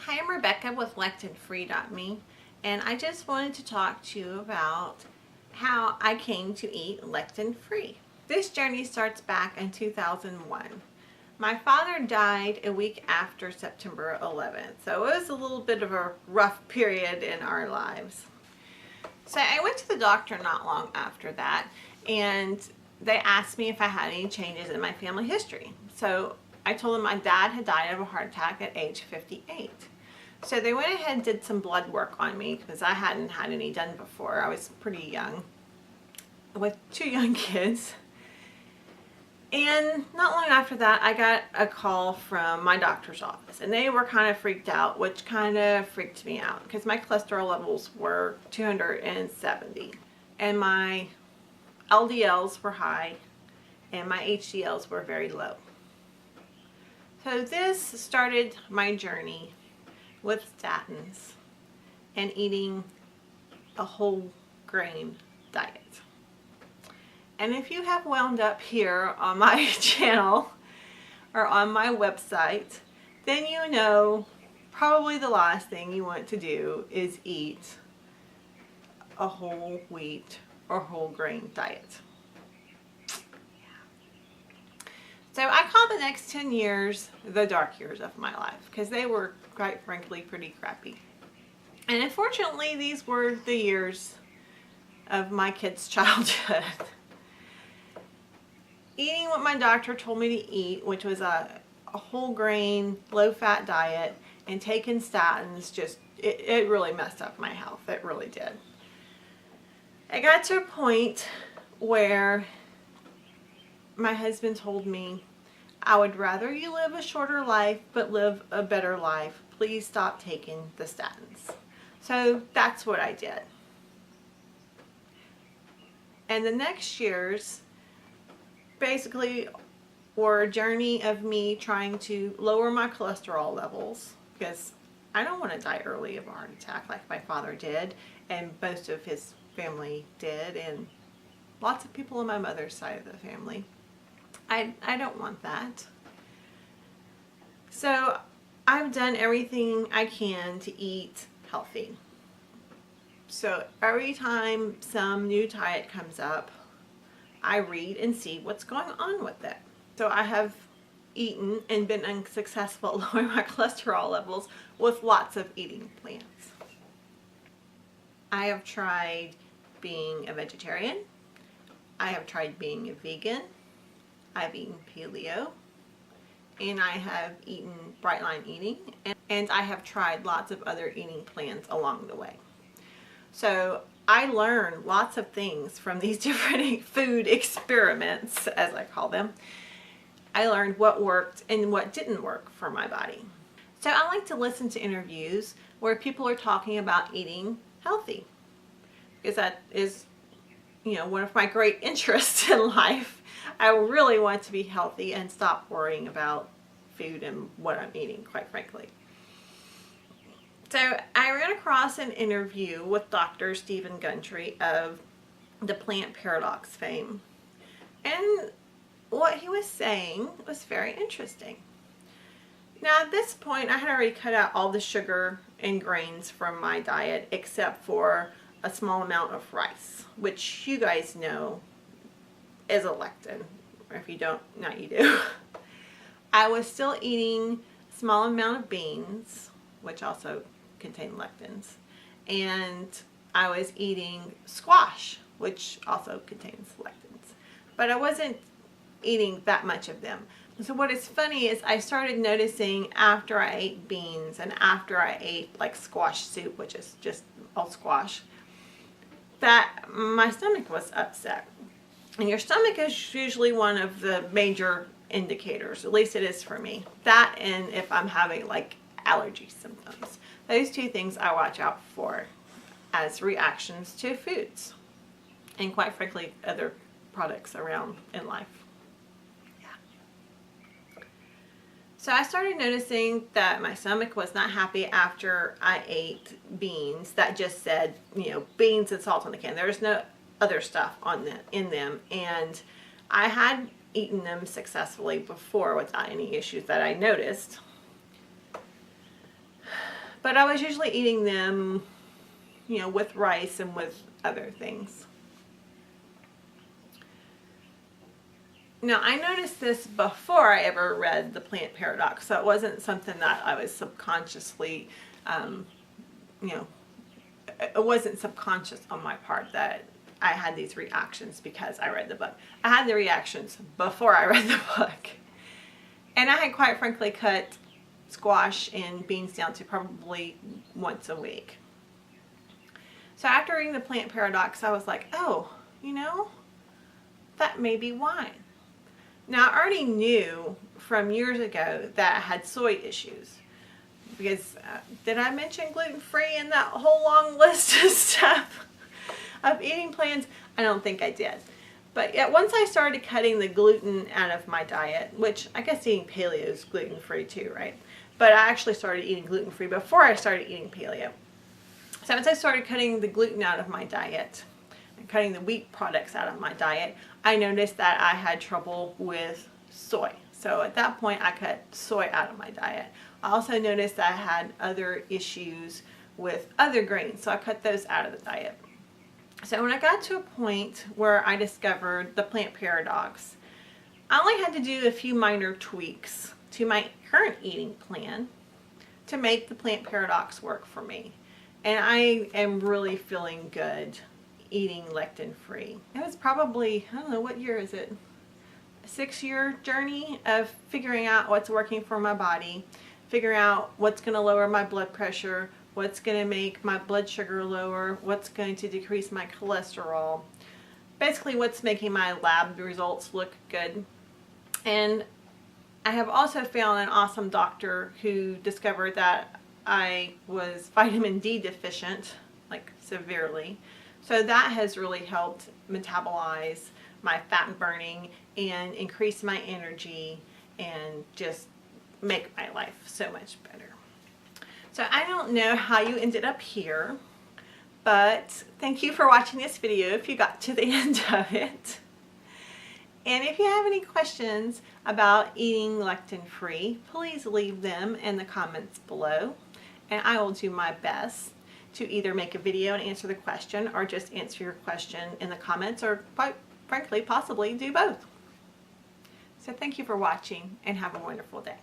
Hi, I'm Rebecca with LectinFree.Me, and I just wanted to talk to you about how I came to eat lectin-free. This journey starts back in 2001. My father died a week after September 11th, so it was a little bit of a rough period in our lives. So I went to the doctor not long after that, and they asked me if I had any changes in my family history. So I told them my dad had died of a heart attack at age 58. So they went ahead and did some blood work on me because I hadn't had any done before. I was pretty young with 2 young kids. And not long after that, I got a call from my doctor's office, and they were kind of freaked out, which kind of freaked me out because my cholesterol levels were 270 and my LDLs were high and my HDLs were very low. So this started my journey with statins and eating a whole grain diet. And if you have wound up here on my channel or on my website, then you know probably the last thing you want to do is eat a whole wheat or whole grain diet. So I call the next 10 years the dark years of my life because they were, quite frankly, pretty crappy. And unfortunately, these were the years of my kids' childhood. Eating what my doctor told me to eat, which was a whole grain, low fat diet, and taking statins, it really messed up my health. It really did. I got to a point where my husband told me, I would rather you live a shorter life, but live a better life. Please stop taking the statins. So that's what I did. And the next years basically were a journey of me trying to lower my cholesterol levels because I don't want to die early of a heart attack like my father did, and most of his family did, and lots of people on my mother's side of the family. I don't want that. So I've done everything I can to eat healthy. So every time some new diet comes up, I read and see what's going on with it. So I have eaten and been unsuccessful lowering my cholesterol levels with lots of eating plans. I have tried being a vegetarian. I have tried being a vegan. I've eaten paleo, and I have eaten bright line eating, and I have tried lots of other eating plans along the way. So I learned lots of things from these different food experiments, as I call them. I learned what worked and what didn't work for my body. So I like to listen to interviews where people are talking about eating healthy, because that is, one of my great interests in life. I really want to be healthy and stop worrying about food and what I'm eating, quite frankly. So I ran across an interview with Dr. Stephen Gundry of the Plant Paradox fame. And what he was saying was very interesting. Now at this point, I had already cut out all the sugar and grains from my diet except for a small amount of rice, which you guys know is a lectin. Or if you don't, now you do. I was still eating a small amount of beans, which also contain lectins, and I was eating squash, which also contains lectins, but I wasn't eating that much of them. So what is funny is I started noticing after I ate beans and after I ate like squash soup, which is just all squash, that my stomach was upset. And your stomach is usually one of the major indicators, at least it is for me. That, and if I'm having like allergy symptoms. Those two things I watch out for as reactions to foods, and quite frankly other products around in life. Yeah. So I started noticing that my stomach was not happy after I ate beans that just said, beans and salt on the can. There's no other stuff in them, and I had eaten them successfully before without any issues that I noticed. But I was usually eating them, you know, with rice and with other things. Now, I noticed this before I ever read The Plant Paradox, so it wasn't something that I was subconsciously, you know, it wasn't subconscious on my part that I had these reactions because I read the book. I had the reactions before I read the book. And I had, quite frankly, cut squash and beans down to probably once a week. So after reading The Plant Paradox, I was like, oh, you know, that may be why. Now, I already knew from years ago that I had soy issues. Because, did I mention gluten-free in that whole long list of stuff of eating plans? I don't think I did. But yet, once I started cutting the gluten out of my diet, which I guess eating paleo is gluten-free too, right? But I actually started eating gluten-free before I started eating paleo. So once I started cutting the gluten out of my diet, and cutting the wheat products out of my diet, I noticed that I had trouble with soy. So at that point, I cut soy out of my diet. I also noticed that I had other issues with other grains, so I cut those out of the diet. So when I got to a point where I discovered the Plant Paradox, I only had to do a few minor tweaks to my current eating plan to make the Plant Paradox work for me. And I am really feeling good eating lectin free. It was probably, I don't know, what year is it? A 6-year journey of figuring out what's working for my body, figuring out what's going to lower my blood pressure, what's going to make my blood sugar lower, what's going to decrease my cholesterol. Basically what's making my lab results look good. And I have also found an awesome doctor who discovered that I was vitamin D deficient, like severely. So that has really helped metabolize my fat burning and increase my energy and just make my life so much better. So I don't know how you ended up here, but thank you for watching this video if you got to the end of it. And if you have any questions about eating lectin free, please leave them in the comments below, and I will do my best to either make a video and answer the question or just answer your question in the comments, or quite frankly, possibly do both. So thank you for watching and have a wonderful day.